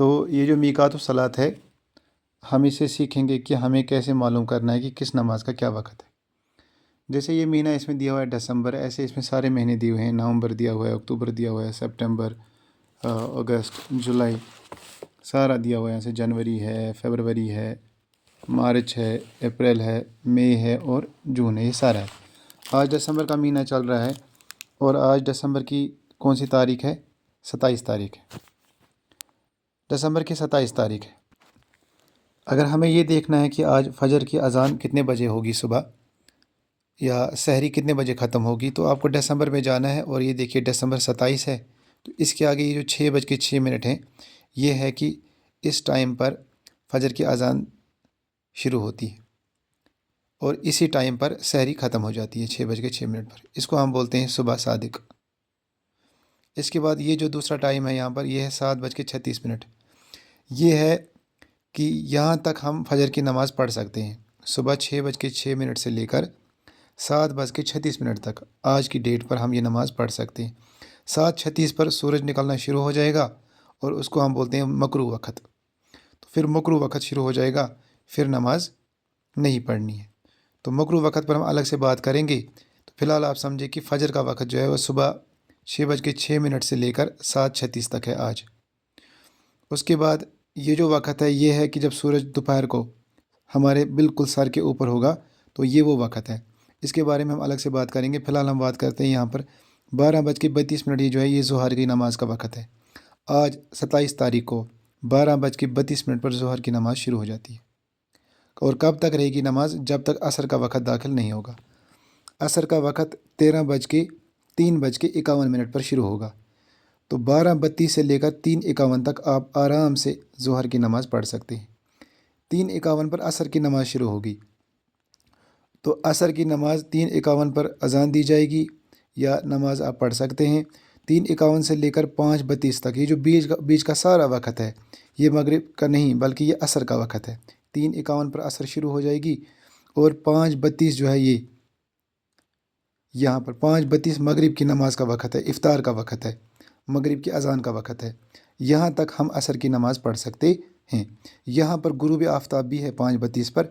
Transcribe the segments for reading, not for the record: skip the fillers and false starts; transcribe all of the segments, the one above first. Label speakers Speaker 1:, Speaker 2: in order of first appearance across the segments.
Speaker 1: تو یہ جو میقات الصلاۃ ہے، ہم اسے سیکھیں گے کہ ہمیں کیسے معلوم کرنا ہے کہ کس نماز کا کیا وقت ہے۔ جیسے یہ مہینہ اس میں دیا ہوا ہے دسمبر، ایسے اس میں سارے مہینے دیے ہوئے ہیں۔ نومبر دیا ہوا ہے، اکتوبر دیا ہوا ہے، سپٹمبر، اگست، جولائی، سارا دیا ہوا ہے۔ ایسے جنوری ہے، فروری ہے، مارچ ہے، اپریل ہے، مئی ہے اور جون ہے، یہ سارا ہے۔ آج دسمبر کا مہینہ چل رہا ہے اور آج دسمبر کی کون سی تاریخ ہے؟ 27 تاریخ ہے۔ دسمبر کی 27 تاریخ ہے۔ اگر ہمیں یہ دیکھنا ہے کہ آج فجر کی اذان کتنے بجے ہوگی صبح، یا سحری کتنے بجے ختم ہوگی، تو آپ کو دسمبر میں جانا ہے اور یہ دیکھیے دسمبر 27 ہے، تو اس کے آگے یہ جو 6:06 ہیں، یہ ہے کہ اس ٹائم پر فجر کی اذان شروع ہوتی ہے اور اسی ٹائم پر سحری ختم ہو جاتی ہے 6:06 پر۔ اس کو ہم بولتے ہیں صبح صادق۔ اس کے بعد یہ جو دوسرا ٹائم ہے یہاں پر، یہ ہے 7:36۔ یہ ہے کہ یہاں تک ہم فجر کی نماز پڑھ سکتے ہیں، صبح 6:06 سے لے کر 7:36 تک آج کی ڈیٹ پر ہم یہ نماز پڑھ سکتے ہیں۔ 7:36 پر سورج نکلنا شروع ہو جائے گا اور اس کو ہم بولتے ہیں مکروہ وقت۔ تو پھر مکروہ وقت شروع ہو جائے گا، پھر نماز نہیں پڑھنی ہے۔ تو مکروہ وقت پر ہم الگ سے بات کریں گے۔ تو فی الحال آپ سمجھے کہ فجر کا وقت جو ہے وہ صبح 6:06 سے لے کر 7:36 تک ہے آج۔ اس کے بعد یہ جو وقت ہے یہ ہے کہ جب سورج دوپہر کو ہمارے بالکل سر کے اوپر ہوگا، تو یہ وہ وقت ہے۔ اس کے بارے میں ہم الگ سے بات کریں گے۔ فی الحال ہم بات کرتے ہیں یہاں پر 12:32 یہ جو ہے یہ ظہر کی نماز کا وقت ہے۔ آج 27 تاریخ کو 12:32 پر ظہر کی نماز شروع ہو جاتی ہے، اور کب تک رہے گی نماز؟ جب تک عصر کا وقت داخل نہیں ہوگا۔ عصر کا وقت 3:51 پر شروع ہوگا۔ تو 12:32 سے لے کر 3:51 تک آپ آرام سے ظہر کی نماز پڑھ سکتے ہیں۔ 3:51 پر عصر کی نماز شروع ہوگی، تو عصر کی نماز 3:51 پر اذان دی جائے گی، یا نماز آپ پڑھ سکتے ہیں 3:51 سے لے کر 5:32 تک۔ یہ جو بیچ کا سارا وقت ہے، یہ مغرب کا نہیں بلکہ یہ عصر کا وقت ہے۔ 3:51 پر عصر شروع ہو جائے گی اور 5:32 جو ہے یہ یہاں پر 5:32 مغرب کی نماز کا وقت ہے، افطار کا وقت ہے، مغرب کی اذان کا وقت ہے۔ یہاں تک ہم عصر کی نماز پڑھ سکتے ہیں۔ یہاں پر غروب آفتاب بھی ہے 5:32 پر،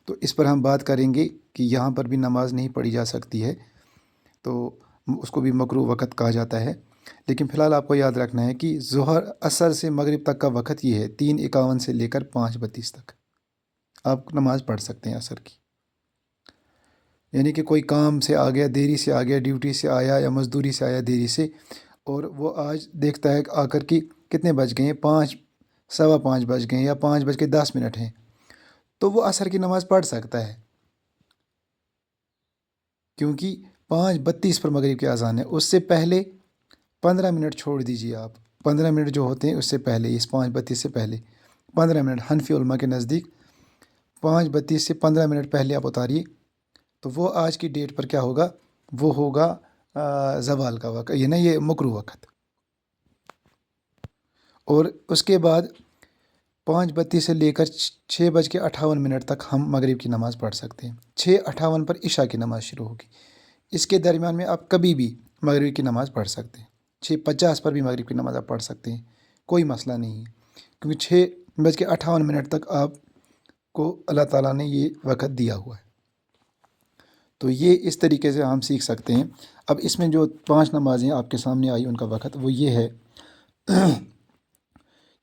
Speaker 1: تو اس پر ہم بات کریں گے کہ یہاں پر بھی نماز نہیں پڑھی جا سکتی ہے، تو اس کو بھی مکروہ وقت کہا جاتا ہے۔ لیکن فی الحال آپ کو یاد رکھنا ہے کہ ظہر عصر سے مغرب تک کا وقت یہ ہے، 3:51 سے لے کر 5:32 تک آپ نماز پڑھ سکتے ہیں عصر کی۔ یعنی کہ کوئی کام سے آ گیا، دیری سے آ گیا، ڈیوٹی سے آیا یا مزدوری سے آیا دیری سے، اور وہ آج دیکھتا ہے آ کر کہ کتنے بج گئے ہیں، 5 سوا 5 بج گئے ہیں یا 5:10 ہیں، تو وہ عصر کی نماز پڑھ سکتا ہے، کیونکہ 5:32 پر مغرب کی اذان ہے۔ اس سے پہلے 15 منٹ چھوڑ دیجیے آپ، 15 منٹ جو ہوتے ہیں اس سے پہلے، اس 5:32 سے پہلے 15 منٹ حنفی علماء کے نزدیک 5:32 سے 15 منٹ پہلے آپ اتاریے، تو وہ آج کی ڈیٹ پر کیا ہوگا؟ وہ ہوگا زوال کا وقت، یہ مکروہ وقت۔ اور اس کے بعد 5:32 سے لے کر 6:58 تک ہم مغرب کی نماز پڑھ سکتے ہیں۔ 6:58 پر عشاء کی نماز شروع ہوگی۔ اس کے درمیان میں آپ کبھی بھی مغرب کی نماز پڑھ سکتے ہیں۔ 6:50 پر بھی مغرب کی نماز آپ پڑھ سکتے ہیں، کوئی مسئلہ نہیں ہے، کیونکہ 6:58 تک آپ کو اللہ تعالیٰ نے یہ وقت دیا ہوا ہے۔ تو یہ اس طریقے سے ہم سیکھ سکتے ہیں۔ اب اس میں جو 5 نمازیں آپ کے سامنے آئی ان کا وقت وہ یہ ہے: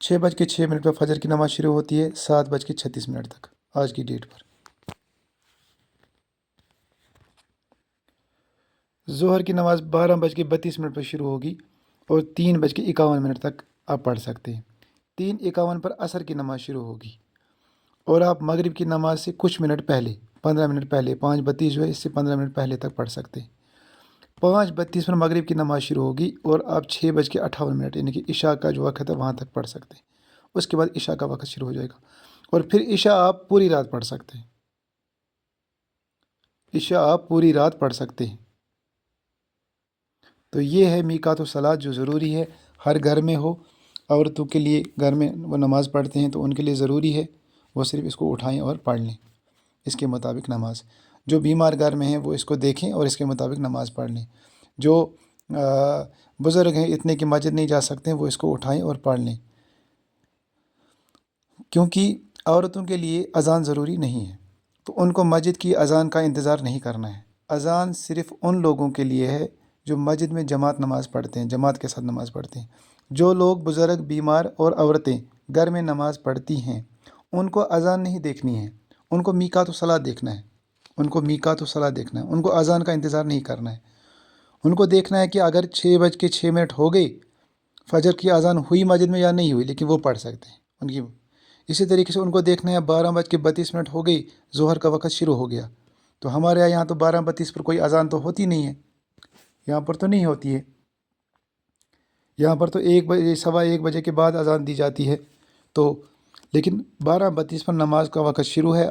Speaker 1: 6:06 پر فجر کی نماز شروع ہوتی ہے 7:36 تک آج کی ڈیٹ پر۔ ظہر کی نماز 12:32 پر شروع ہوگی اور 3:51 تک آپ پڑھ سکتے ہیں۔ 3:51 پر عصر کی نماز شروع ہوگی، اور آپ مغرب کی نماز سے کچھ منٹ پہلے 15 منٹ پہلے 5:32 جو ہے اس سے 15 منٹ پہلے تک پڑھ سکتے ہیں۔ 5:32 پر مغرب کی نماز شروع ہوگی اور آپ 6:58 یعنی کہ عشاء کا جو وقت ہے وہاں تک پڑھ سکتے ہیں۔ اس کے بعد عشاء کا وقت شروع ہو جائے گا، اور پھر عشاء آپ پوری رات پڑھ سکتے ہیں۔ عشاء آپ پوری رات پڑھ سکتے ہیں۔ تو یہ ہے میقات الصلاۃ جو ضروری ہے ہر گھر میں ہو۔ عورتوں کے لیے گھر میں وہ نماز پڑھتے ہیں تو ان کے لیے ضروری ہے وہ صرف اس کو اٹھائیں اور پڑھ لیں اس کے مطابق نماز۔ جو بیمار گھر میں ہیں وہ اس کو دیکھیں اور اس کے مطابق نماز پڑھ لیں۔ جو بزرگ ہیں اتنے کہ مسجد نہیں جا سکتے ہیں وہ اس کو اٹھائیں اور پڑھ لیں۔ کیونکہ عورتوں کے لیے اذان ضروری نہیں ہے، تو ان کو مسجد کی اذان کا انتظار نہیں کرنا ہے۔ اذان صرف ان لوگوں کے لیے ہے جو مسجد میں جماعت نماز پڑھتے ہیں، جماعت کے ساتھ نماز پڑھتے ہیں۔ جو لوگ بزرگ، بیمار اور عورتیں گھر میں نماز پڑھتی ہیں، ان کو اذان نہیں دیکھنی ہے، ان کو میقات الصلاۃ دیکھنا ہے، ان کو میقات الصلاۃ دیکھنا ہے، ان کو اذان کا انتظار نہیں کرنا ہے۔ ان کو دیکھنا ہے کہ اگر 6:06 ہو گئی، فجر کی اذان ہوئی مسجد میں یا نہیں ہوئی، لیکن وہ پڑھ سکتے ہیں ان کی۔ اسی طریقے سے ان کو دیکھنا ہے 12:32 ہو گئی، ظہر کا وقت شروع ہو گیا، تو ہمارے یہاں تو 12:32 پر کوئی اذان تو ہوتی نہیں ہے، یہاں پر تو نہیں ہوتی ہے، یہاں پر تو 1 بجے، 1:15 کے بعد اذان دی جاتی ہے۔ تو لیکن 12:32 پر نماز کا وقت شروع ہے،